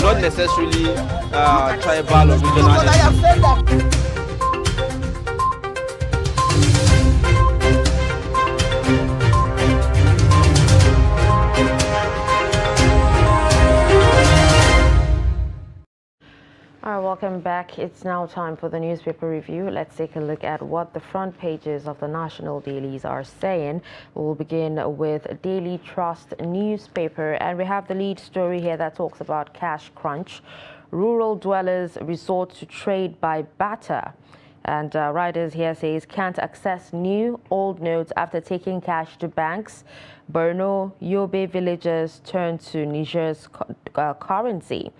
not necessarily tribal or regional. All right, welcome back. It's now time for the newspaper review. Let's take a look at what the front pages of the national dailies are saying. We'll begin with Daily Trust newspaper, and we have the lead story here that talks about cash crunch. Rural dwellers resort to trade by barter. And writers here says can't access new, old notes after taking cash to banks. Borno, Yobe villagers turn to Niger's currency.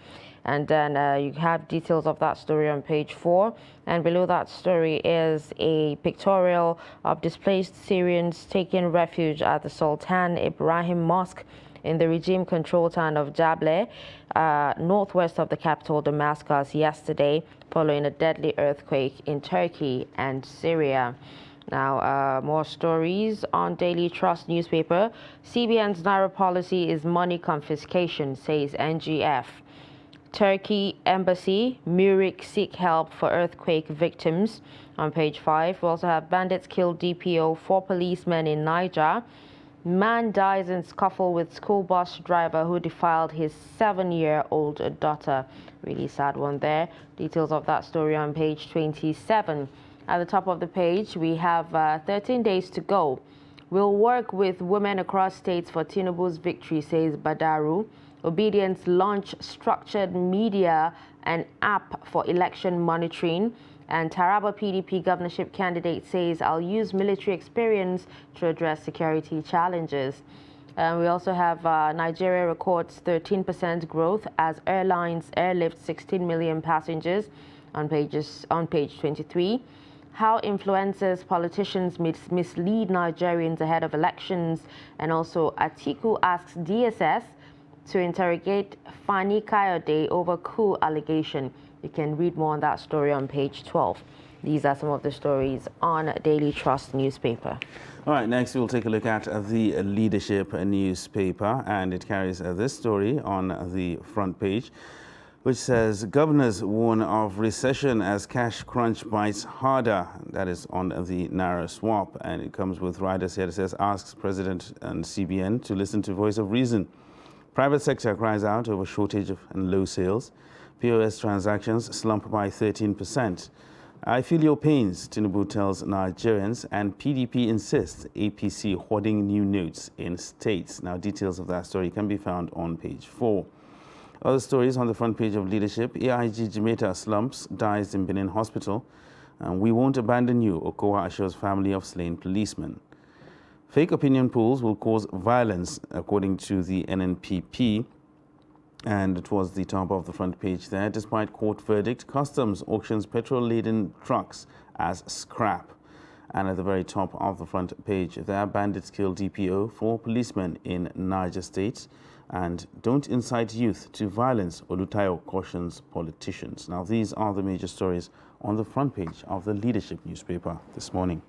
And then you have details of that story on page 4. And below that story is a pictorial of displaced Syrians taking refuge at the Sultan Ibrahim Mosque in the regime-controlled town of Jable, northwest of the capital Damascus, yesterday, following a deadly earthquake in Turkey and Syria. Now, more stories on Daily Trust newspaper. CBN's Naira policy is money confiscation, says NGF. Turkey Embassy, Murik seek help for earthquake victims on page 5. We also have bandits kill DPO, 4 policemen in Niger. Man dies in scuffle with school bus driver who defiled his 7-year-old daughter. Really sad one there. Details of that story on page 27. At the top of the page, we have 13 days to go. We'll work with women across states for Tinubu's victory, says Badaru. Obedience launch structured media and app for election monitoring. And Taraba PDP governorship candidate says, I'll use military experience to address security challenges. We also have Nigeria records 13% growth as airlines airlift 16 million passengers on page 23. How influencers, politicians mislead Nigerians ahead of elections. And also Atiku asks DSS to interrogate Fani Kayode over coup allegation. You can read more on that story on page 12. These are some of the stories on Daily Trust newspaper. All right, next we'll take a look at the Leadership newspaper, and it carries this story on the front page, which says governors warn of recession as cash crunch bites harder. That is on the Naira swap, and it comes with riders here that says asks President and CBN to listen to voice of reason. Private sector cries out over shortage and low sales. POS transactions slump by 13%. I feel your pains, Tinubu tells Nigerians, and PDP insists APC hoarding new notes in states. Now, details of that story can be found on page 4. Other stories on the front page of Leadership. AIG Jimeta slumps, dies in Benin Hospital. And we won't abandon you, Okowa assures family of slain policemen. Fake opinion polls will cause violence, according to the NNPP. And it was the top of the front page there. Despite court verdict, Customs auctions petrol-laden trucks as scrap. And at the very top of the front page there, bandits kill DPO, 4 policemen in Niger State. And don't incite youth to violence, Olutayo cautions politicians. Now, these are the major stories on the front page of the Leadership newspaper this morning.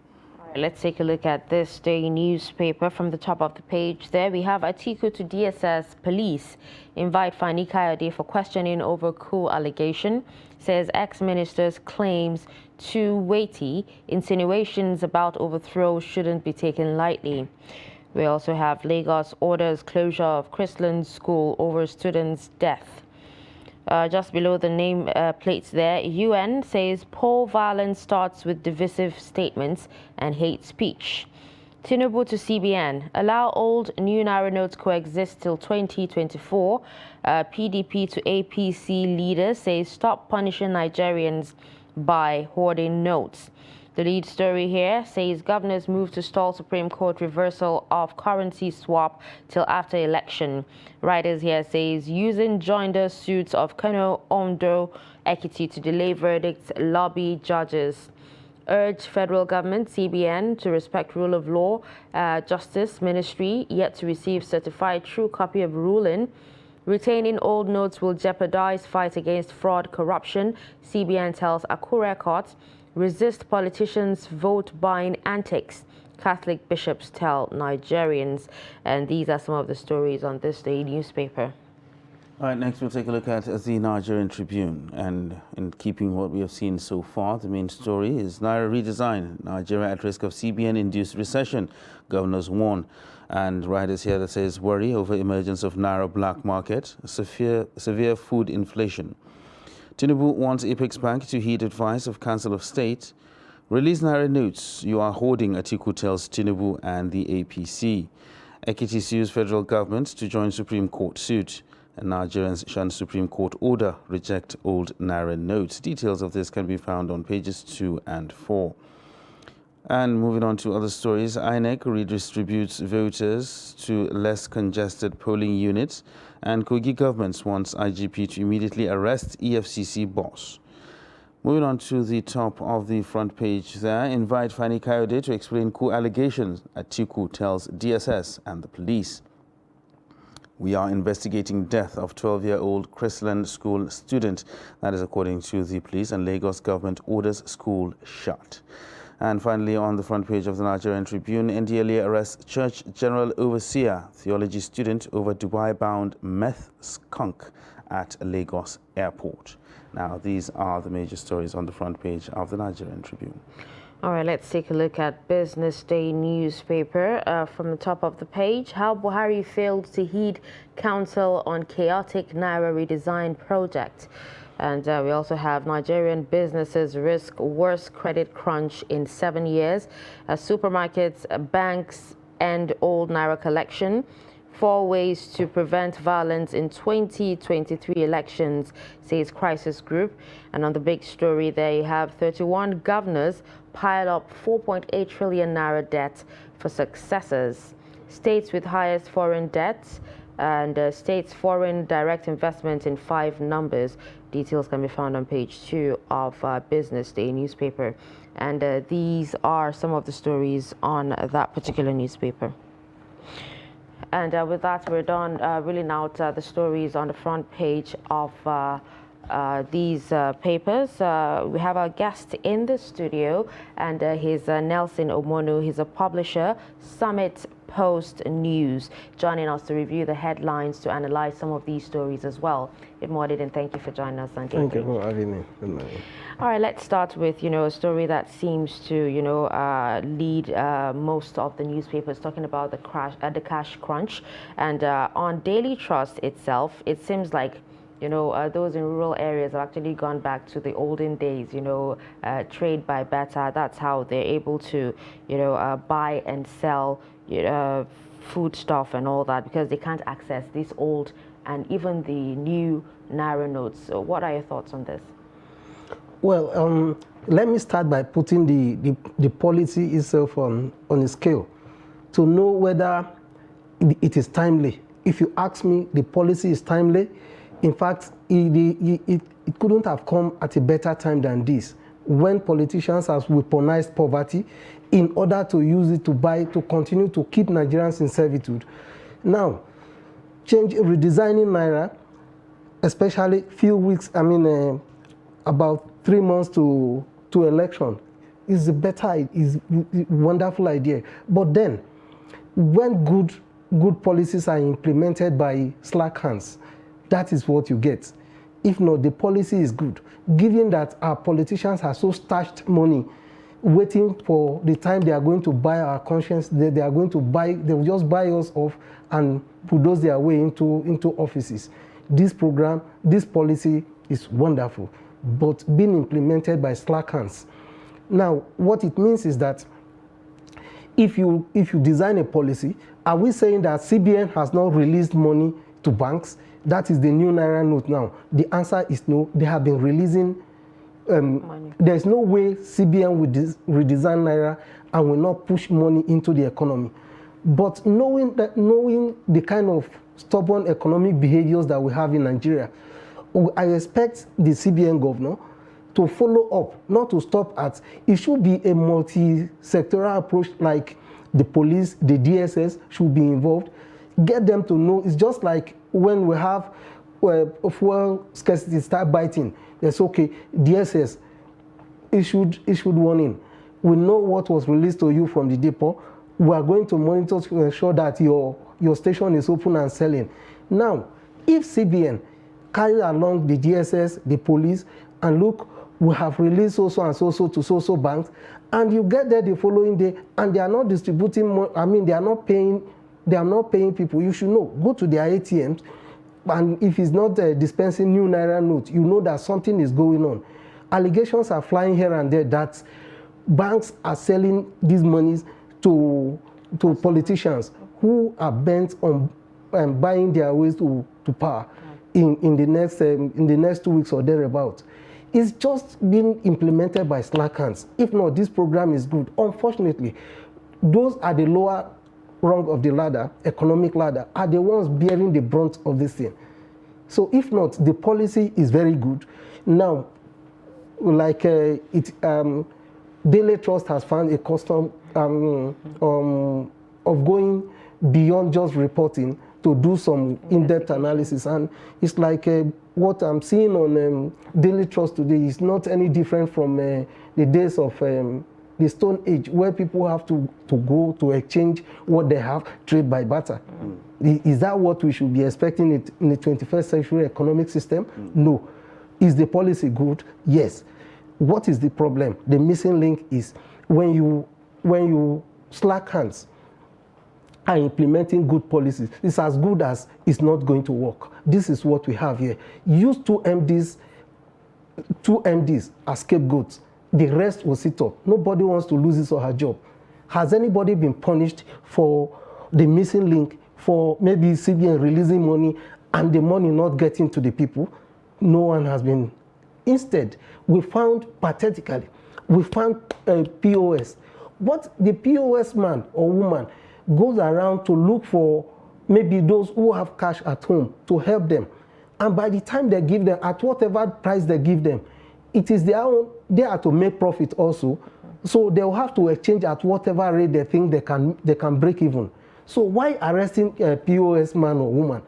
Let's take a look at this day newspaper. From the top of the page there, we have Atiku to DSS police invite Fani Kayode for questioning over coup allegation. Says ex-minister's claims too weighty. Insinuations about overthrow shouldn't be taken lightly. We also have Lagos orders closure of Chrisland school over student's death. Just below the name plates there, UN says poll violence starts with divisive statements and hate speech. Tinubu to CBN, allow old new Naira notes coexist till 2024. PDP to APC leader says stop punishing Nigerians by hoarding notes. The lead story here says governors move to stall Supreme Court reversal of currency swap till after election. Writers here says using joinder suits of Kano Ondo Ekiti to delay verdicts, lobby judges. Urge federal government, CBN, to respect rule of law. Justice Ministry yet to receive certified true copy of ruling. Retaining old notes will jeopardize fight against fraud, corruption. CBN tells Akure Court. Resist politicians' vote-buying antics, Catholic bishops tell Nigerians. And these are some of the stories on this day newspaper. All right, next we'll take a look at the Nigerian Tribune. And in keeping what we have seen so far, the main story is Naira redesign. Nigeria at risk of CBN-induced recession, governors warn. And writers here that says worry over emergence of Naira black market, severe food inflation. Tinubu wants Apex Bank to heed advice of Council of State. Release Naira notes, you are hoarding, Atiku tells Tinubu and the APC. Ekiti sues federal government to join Supreme Court suit. And Nigerians shun Supreme Court order, reject old Naira notes. Details of this can be found on pages 2 and 4. And moving on to other stories, INEC redistributes voters to less congested polling units, and Kogi government wants IGP to immediately arrest EFCC boss. Moving on to the top of the front page there, invite Fani Kayode to explain coup allegations, Atiku tells DSS and the police. We are investigating death of 12-year-old Chrisland school student. That is according to the police, and Lagos government orders school shut. And finally, on the front page of the Nigerian Tribune, NDLEA arrests Church General Overseer, theology student over Dubai-bound meth skunk at Lagos Airport. Now, these are the major stories on the front page of the Nigerian Tribune. All right, let's take a look at Business Day newspaper. From the top of the page, how Buhari failed to heed counsel on chaotic Naira redesign project. And we also have Nigerian businesses risk worst credit crunch in 7 years. Supermarkets, banks, and old Naira collection. 4 ways to prevent violence in 2023 elections, says Crisis Group. And on the big story, they have 31 governors pile up 4.8 trillion Naira debt for successors. States with highest foreign debts and states' foreign direct investment in 5 numbers. Details can be found on page 2 of Business Day newspaper. And these are some of the stories on that particular newspaper. And with that, we're done reeling out the stories on the front page of these papers. We have our guest in the studio, and he's Nelson Omonu. He's a publisher, Summit Post News, joining us to review the headlines, to analyze some of these stories as well. Good morning, and thank you for joining us on Daybreak. Thank you for having me. Good morning. All right, let's start with, a story that seems to, lead most of the newspapers talking about the cash crunch. And on Daily Trust itself, it seems like, those in rural areas have actually gone back to the olden days, trade by barter. That's how they're able to, buy and sell, food stuff and all that, because they can't access this old and even the new Naira notes. So what are your thoughts on this? Well, let me start by putting the policy itself on a scale to know whether it is timely. If you ask me, the policy is timely. In fact, it couldn't have come at a better time than this, when politicians have weaponized poverty in order to use it to continue to keep Nigerians in servitude. Now, redesigning Naira, especially few weeks, about 3 months to election, is a wonderful idea. But then, when good policies are implemented by slack hands, that is what you get. If not, the policy is good. Given that our politicians have so stashed money, waiting for the time they are going to buy our conscience, they will just buy us off and bulldoze their way into offices. This policy is wonderful, but being implemented by slack hands. Now, what it means is that if you design a policy, are we saying that CBN has not released money to banks? That is the new Naira note now. The answer is no. They have been releasing money. There's no way CBN will redesign Naira and will not push money into the economy. But knowing the kind of stubborn economic behaviors that we have in Nigeria, I expect the CBN governor to follow up, not to stop at. It should be a multi-sectoral approach, like the police, the DSS should be involved. Get them to know. It's just like when we have fuel scarcity start biting. That's okay. DSS issued warning. We know what was released to you from the depot. We are going to monitor to ensure that your station is open and selling. Now, if CBN carry along the DSS, the police, and look, we have released so-so and so-so to so-so banks, and you get there the following day, and they are not distributing, they are not paying people. You should know, go to their ATMs, and if it's not dispensing new Naira notes, you know that something is going on. Allegations are flying here and there that banks are selling these monies to politicians who are bent on buying their ways to power in the next 2 weeks or thereabout. It's just being implemented by slack hands. If not, this program is good. Unfortunately, those are the lower rung of the ladder, economic ladder, are the ones bearing the brunt of this thing. So if not, the policy is very good. Now, like Daily Trust has found a custom of going beyond just reporting to do some in-depth analysis, and it's like what I'm seeing on Daily Trust today is not any different from the days of the Stone Age, where people have to go to exchange what they have, trade by barter. Is that what we should be expecting in the 21st century economic system? No. Is the policy good? Yes. What is the problem? The missing link is when you slack hands are implementing good policies, it's as good as it's not going to work. This is what we have here. Use two MDs as scapegoats. The rest will sit up. Nobody wants to lose his or her job. Has anybody been punished for the missing link, for maybe CBN releasing money and the money not getting to the people? No one has been. Instead, we found, pathetically, POS. What the POS man or woman goes around to look for maybe those who have cash at home to help them. And by the time they give them, at whatever price they give them, it is their own, they are to make profit also. So they'll have to exchange at whatever rate they think they can break even. So why arresting a POS man or woman?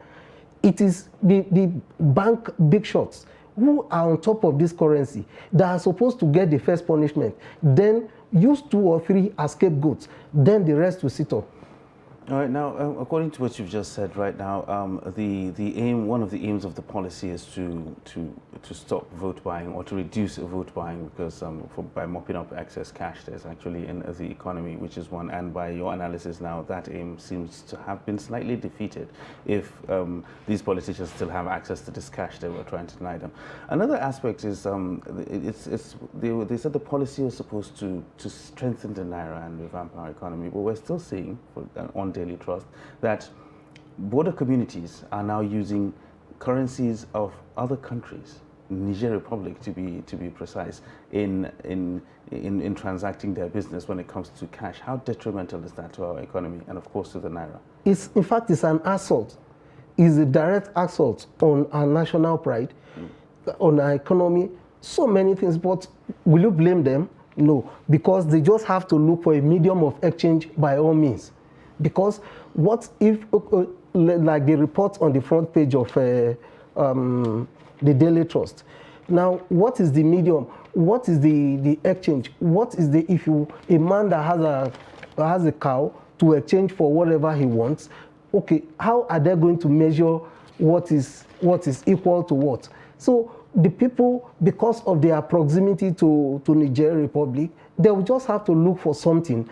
It is the bank big shots who are on top of this currency that are supposed to get the first punishment, then use 2 or 3 as scapegoats, then the rest will sit up. All right, now, according to what you've just said right now, one of the aims of the policy is to stop vote buying or to reduce vote buying, because by mopping up excess cash there's actually in the economy, which is one. And by your analysis now, that aim seems to have been slightly defeated if these politicians still have access to this cash they were trying to deny them. Another aspect is they said the policy was supposed to strengthen the Naira and revamp our economy, but we're still seeing on Daily Trust that border communities are now using currencies of other countries, Niger Republic to be precise, in transacting their business when it comes to cash. How detrimental is that to our economy and of course to the Naira? In fact, it's an assault. It's a direct assault on our national pride, on our economy, so many things. But will you blame them? No, because they just have to look for a medium of exchange by all means. Because what if, like the report on the front page of the Daily Trust, now what is the medium? What is the exchange? What is a man that has a cow to exchange for whatever he wants? Okay, how are they going to measure what is equal to what? So the people, because of their proximity to Niger Republic, they will just have to look for something,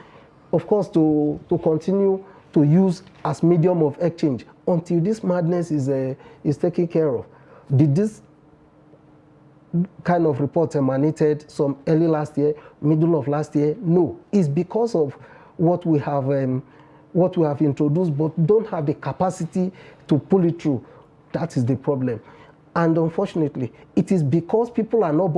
of course, to continue to use as medium of exchange until this madness is taken care of. Did this kind of report emanated some early last year, middle of last year? No, it's because of what we have introduced, but don't have the capacity to pull it through. That is the problem. And unfortunately, it is because people are not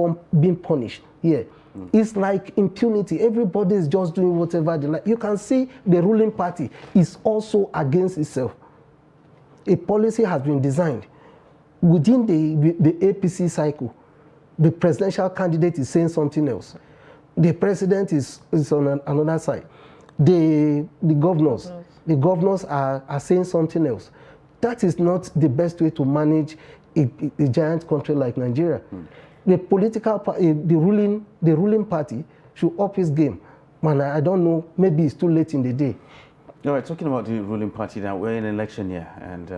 being punished here. It's like impunity. Everybody is just doing whatever they like. You can see the ruling party is also against itself. A policy has been designed. Within the APC cycle, the presidential candidate is saying something else. The president is on another side. The governors are saying something else. That is not the best way to manage a giant country like Nigeria. The political party, the ruling party should up its game. Man, I don't know, maybe it's too late in the day. All right, talking about the ruling party now, we're in an election year, and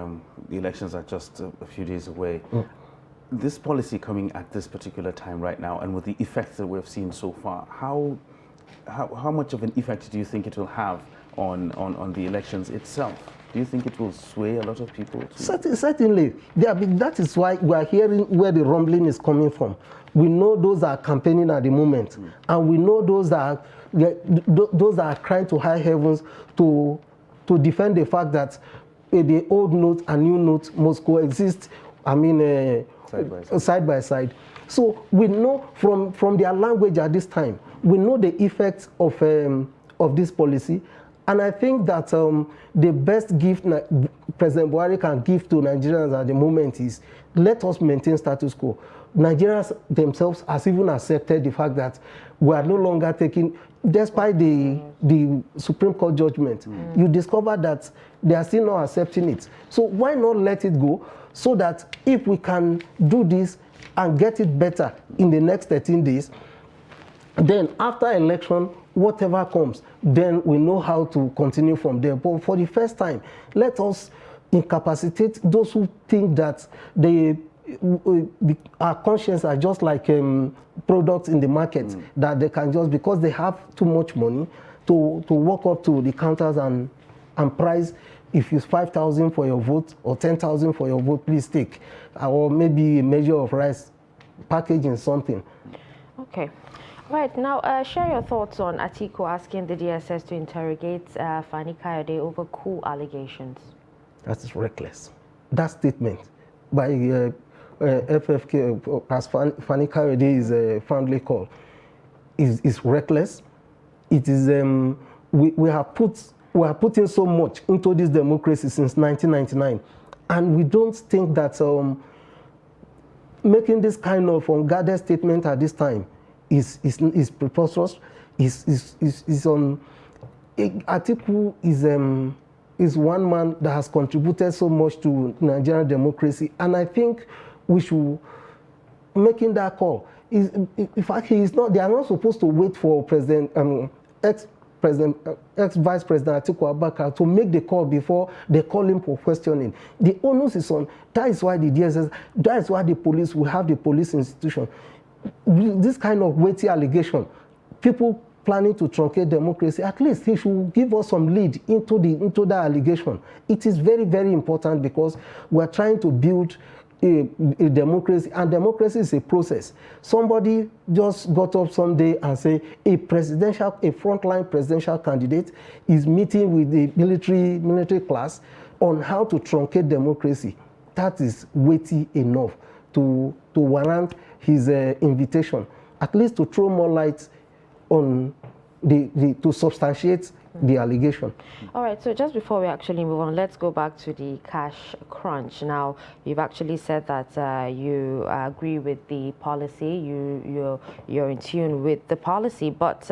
the elections are just a few days away. this policy coming at this particular time right now, and with the effects that we've seen so far, how much of an effect do you think it will have on the elections itself? Do you think it will sway a lot of people? Certainly. That is why we are hearing where the rumbling is coming from. We know those are campaigning at the moment, and we know those are crying to high heavens to defend the fact that the old note and new note must coexist. I mean, side by side. So we know from their language at this time, we know the effects of this policy. And I think that the best gift President Buhari can give to Nigerians at the moment is let us maintain status quo. Nigerians themselves has even accepted the fact that we are no longer taking, despite the Supreme Court judgment, you discover that they are still not accepting it. So why not let it go, so that if we can do this and get it better in the next 13 days, then after election, whatever comes, then we know how to continue from there. But for the first time, let us incapacitate those who think that our conscience are just like products in the market, that they can just, because they have too much money, to walk up to the counters and price, if it's 5,000 for your vote or 10,000 for your vote, please take. Or maybe a measure of rice, packaging something. Okay. Right, now share your thoughts on Atiku asking the DSS to interrogate Fani Kayode over coup allegations. That's reckless. That statement by FFK, as Fani Kayode is fondly called, is reckless. It is we have put in so much into this democracy since 1999, and we don't think that making this kind of unguarded statement at this time is preposterous. Atiku is one man that has contributed so much to Nigerian democracy, and I think we should making that call. In fact, he is not. They are not supposed to wait for ex-Vice President Atiku Abubakar to make the call before they call him for questioning. The onus is on. That is why the DSS. That is why the police. We have the police institution. This kind of weighty allegation, people planning to truncate democracy, at least he should give us some lead into that allegation. It is very, very important, because we are trying to build a democracy, and democracy is a process. Somebody just got up someday and say a frontline presidential candidate is meeting with the military class on how to truncate democracy. That is weighty enough to warrant his invitation, at least to throw more light on to substantiate the allegation. All right, so just before we actually move on, let's go back to the cash crunch. Now, you've actually said that you agree with the policy, you're in tune with the policy, but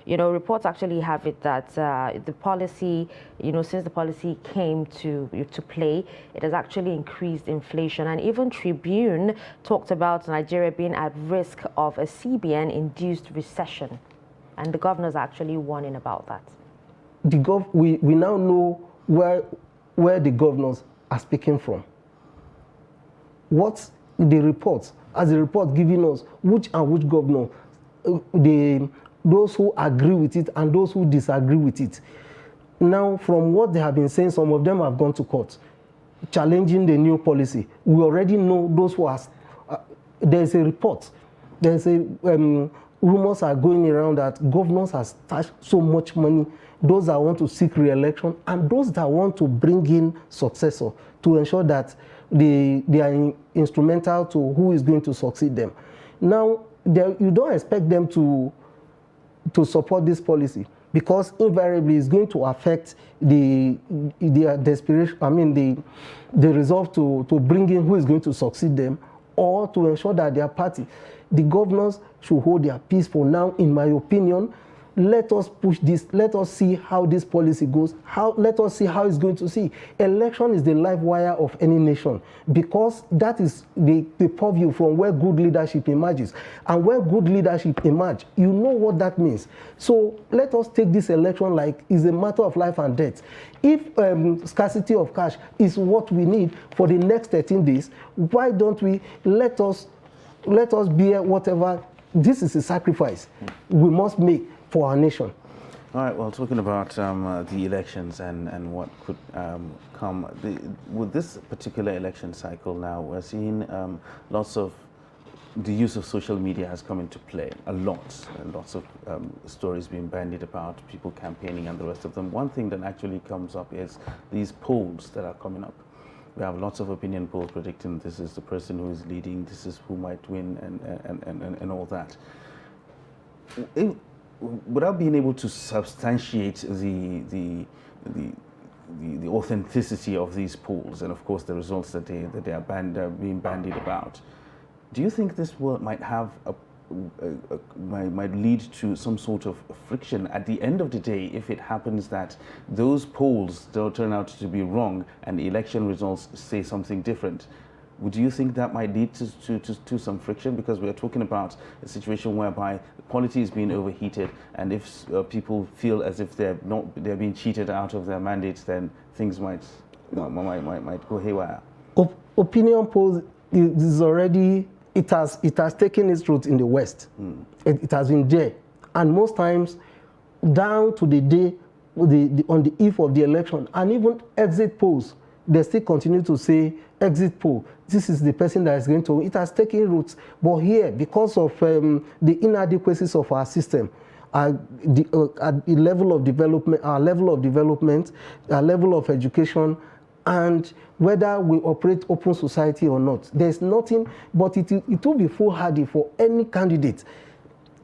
you know, reports actually have it that the policy, you know, since the policy came to play, it has actually increased inflation, and even Tribune talked about Nigeria being at risk of a CBN-induced recession, and the governor's actually warning about that. We now know where the governors are speaking from. What the reports, as the report giving us which governor, those who agree with it and those who disagree with it. Now, from what they have been saying, some of them have gone to court, challenging the new policy. We already know those who are. There's a report. There's a rumors are going around that governors have stashed so much money, those that want to seek re-election and those that want to bring in successor to ensure that they are instrumental to who is going to succeed them. Now, you don't expect them to support this policy, because invariably it's going to affect their desperation, I mean the resolve to bring in who is going to succeed them, or to ensure that their party, the governors should hold their peace for now, in my opinion. let us push this, let us see how this policy goes, let us see how it's going to see. Election is the live wire of any nation, because that is the purview from where good leadership emerges. And where good leadership emerges, you know what that means. So let us take this election like it's a matter of life and death. If scarcity of cash is what we need for the next 13 days, why don't we let us bear whatever. This is a sacrifice we must make for our nation. All right, well, talking about the elections and what could come, with this particular election cycle now, we're seeing lots of, the use of social media has come into play a lot, and lots of stories being bandied about, people campaigning and the rest of them. One thing that actually comes up is these polls that are coming up. We have lots of opinion polls predicting this is the person who is leading, this is who might win, and all that. Without being able to substantiate the authenticity of these polls, and of course the results that they are being bandied about, do you think this might have might lead to some sort of friction at the end of the day if it happens that those polls don't turn out to be wrong and the election results say something different? Would you think that might lead to some friction? Because we are talking about a situation whereby polity is being overheated, and if people feel as if they're being cheated out of their mandates, then things might go haywire. Opinion polls is already. It has taken its root in the West. It has been there, and most times, down to the day, on the eve of the election, and even exit polls, they still continue to say exit poll. This is the person that is going to. It has taken roots, but here, because of the inadequacies of our system, at the level of development, our level of education, and whether we operate open society or not, there's nothing, but it will be foolhardy for any candidate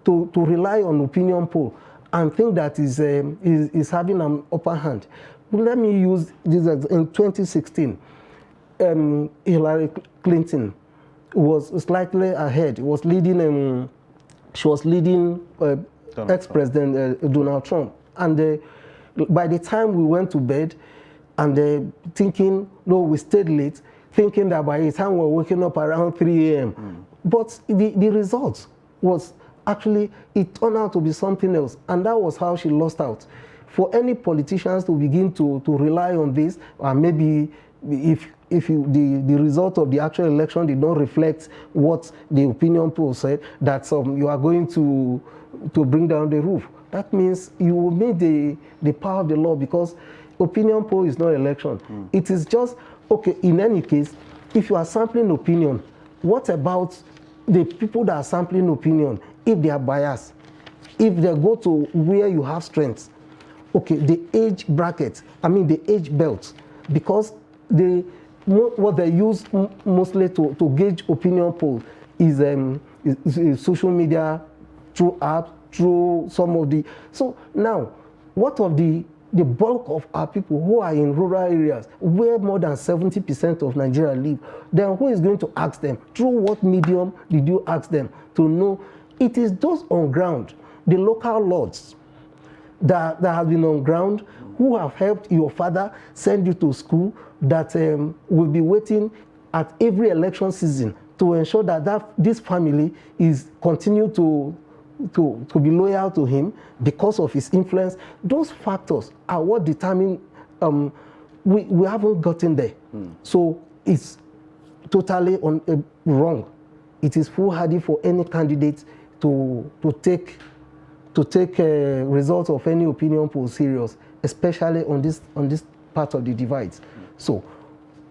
to rely on opinion poll and think that is having an upper hand. But let me use this as in 2016, Hillary Clinton was slightly ahead. She was leading ex-president Donald Trump, and by the time we went to bed, and thinking, no, we stayed late, thinking that by the time we're waking up around 3 a.m. But the result was actually, it turned out to be something else, and that was how she lost out. For any politicians to begin to rely on this, or maybe if the result of the actual election did not reflect what the opinion poll said, that you are going to bring down the roof, that means you will meet the power of the law, because opinion poll is not election. It is just, okay, in any case, if you are sampling opinion, what about the people that are sampling opinion, if they are biased, if they go to where you have strengths? Okay, the age bracket, the age belt, because what they use mostly to gauge opinion poll is social media, through apps, through some of the. So now, what of the bulk of our people who are in rural areas where more than 70% of Nigeria live? Then who is going to ask them? Through what medium did you ask them to know? It is those on ground, the local lords that have been on ground, who have helped your father send you to school, that will be waiting at every election season to ensure that this family is continue to be loyal to him because of his influence. Those factors are what determine we haven't gotten there. So it's totally wrong. It is foolhardy for any candidate to take results of any opinion poll serious, especially on this part of the divide. So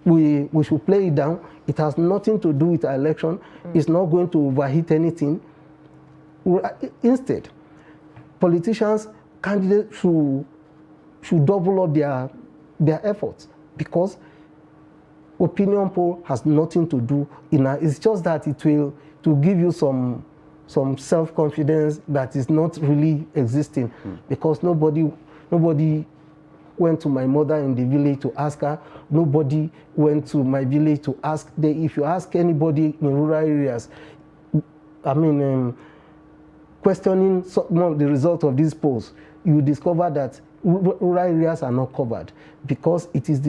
we should play it down. It has nothing to do with our election. It's not going to overheat anything. Instead, politicians, candidates should double up their efforts, because opinion poll has nothing to do it's just that it will give you some self-confidence that is not really existing, because nobody went to my mother in the village to ask her. Nobody went to my village to ask. If you ask anybody in rural areas, questioning some of the results of these polls, you discover that rural areas are not covered because it is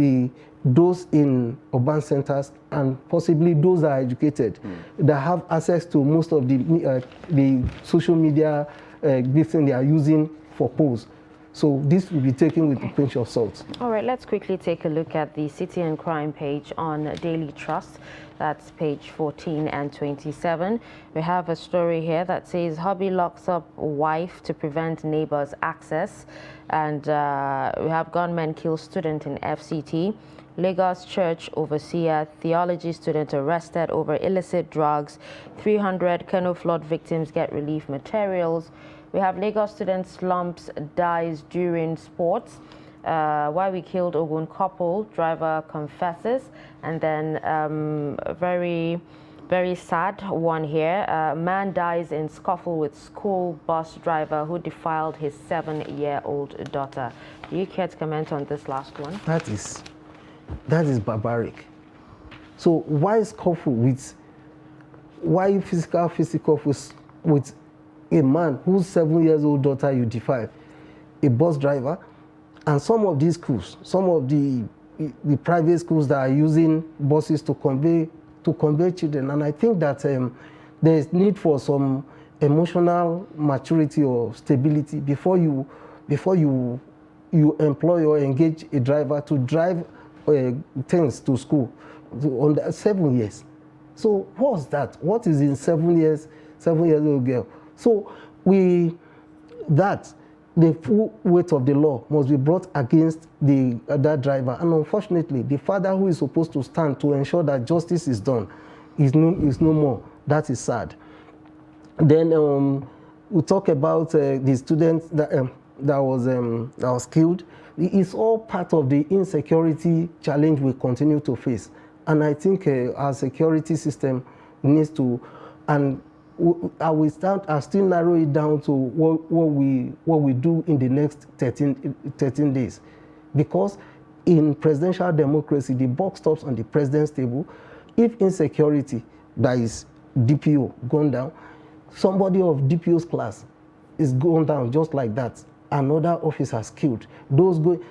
those in urban centers and possibly those that are educated that have access to most of the social media this thing they are using for polls. So this will be taken with a pinch of salt. All right, let's quickly take a look at the City and Crime page on Daily Trust. That's page 14 and 27. We have a story here that says hubby locks up wife to prevent neighbors' access. And we have gunmen kill student in FCT. Lagos Church overseer theology student arrested over illicit drugs. 300 Kano flood victims get relief materials. We have Lagos student slumps dies during sports. Why we killed Ogun couple, driver confesses. And then a very, very sad one here. Man dies in scuffle with school bus driver who defiled his 7-year-old daughter. Do you care to comment on this last one? That is barbaric. So why scuffle with, why physical with a man whose 7-year-old daughter you defile, a bus driver? And some of these schools, some of the private schools that are using buses to convey children, and I think that there is need for some emotional maturity or stability before you employ or engage a driver to drive things to school under 7 years. So what's that? What is in 7 years, 7-year-old girl? So the full weight of the law must be brought against that driver. And unfortunately, the father who is supposed to stand to ensure that justice is done is no more. That is sad. Then we talk about the student that was killed. It's all part of the insecurity challenge we continue to face. And I think our security system needs to, and I still narrow it down to what we do in the next 13 days. Because in presidential democracy, the buck stops on the president's table. If insecurity, that is DPO, gone down, somebody of DPO's class is gone down just like that. Another officer killed.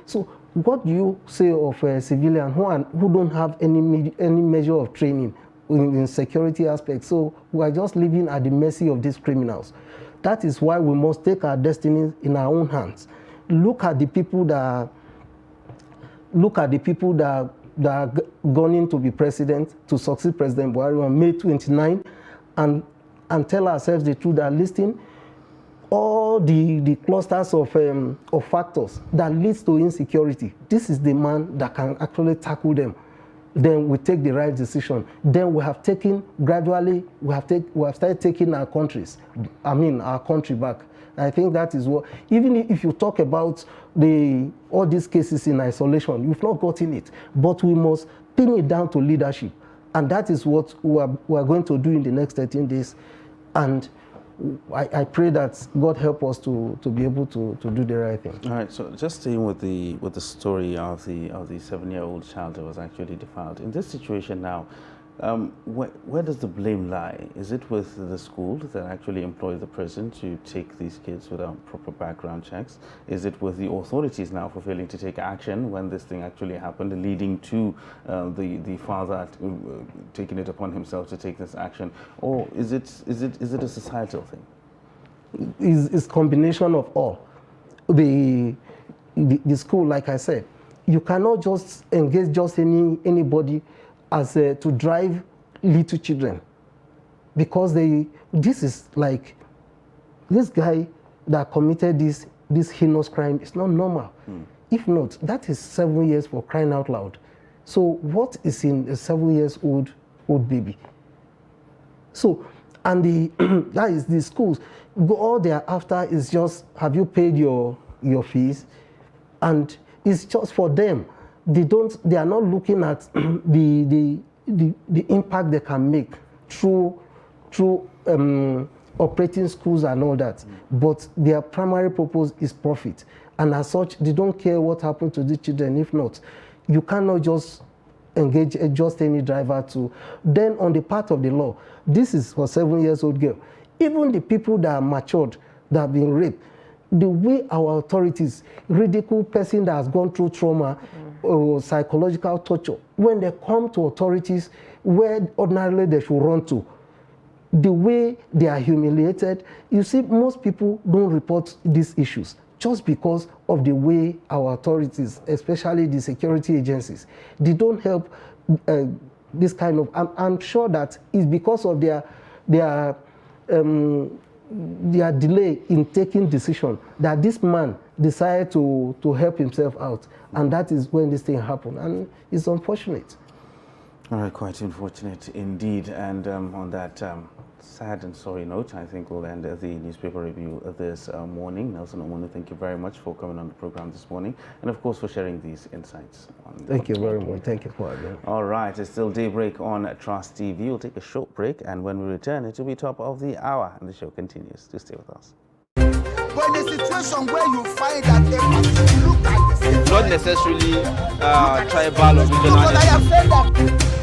So what do you say of a civilian who don't have any measure of training in security aspects? So we are just living at the mercy of these criminals. That is why we must take our destiny in our own hands. Look at the people that are gunning to be president, to succeed President Buhari on May 29, and tell ourselves the truth that listing all the clusters of factors that leads to insecurity. This is the man that can actually tackle them. Then we take the right decision. Then we have taken gradually. We have started taking our country back. I think that is what. Even if you talk about all these cases in isolation, you've not gotten it. But we must pin it down to leadership, and that is what we are going to do in the next 13 days. And I pray that God help us to be able to do the right thing. All right. So just staying with the story of the 7-year-old child that was actually defiled. In this situation now, where does the blame lie? Is it with the school that actually employ the person to take these kids without proper background checks? Is it with the authorities now for failing to take action when this thing actually happened, leading to the father taking it upon himself to take this action? Or is it a societal thing? It's combination of all. The school, like I said, you cannot just engage anybody as to drive little children, because this is like this guy that committed this heinous crime is not normal. If not, that is 7 years for crying out loud. So what is in a 7-year-old baby? So, and that is the schools. All they are after is just, have you paid your fees? And it's just for them. They are not looking at the impact they can make through operating schools and all that. But their primary purpose is profit. And as such, they don't care what happened to the children. If not, you cannot just engage just any driver to. Then on the part of the law, this is for 7-year-old girl. Even the people that are matured, that have been raped, the way our authorities ridicule person that has gone through trauma or psychological torture, when they come to authorities where ordinarily they should run to, the way they are humiliated, you see, most people don't report these issues just because of the way our authorities, especially the security agencies, they don't help this kind of, I'm sure that it's because of their delay in taking decision that this man decided to help himself out, and that is when this thing happened, and it's unfortunate. All right, quite unfortunate indeed. And on that sad and sorry note, I think we'll end the newspaper review this morning. Nelson Omonu, thank you very much for coming on the program this morning, and of course for sharing these insights. Thank you very much. Thank you for having me. All right, it's still Daybreak on Trust TV. We'll take a short break, and when we return, it will be top of the hour, and the show continues. Do stay with us. But in a situation where you find that they look at the same, Not necessarily tribal or regional. I have said that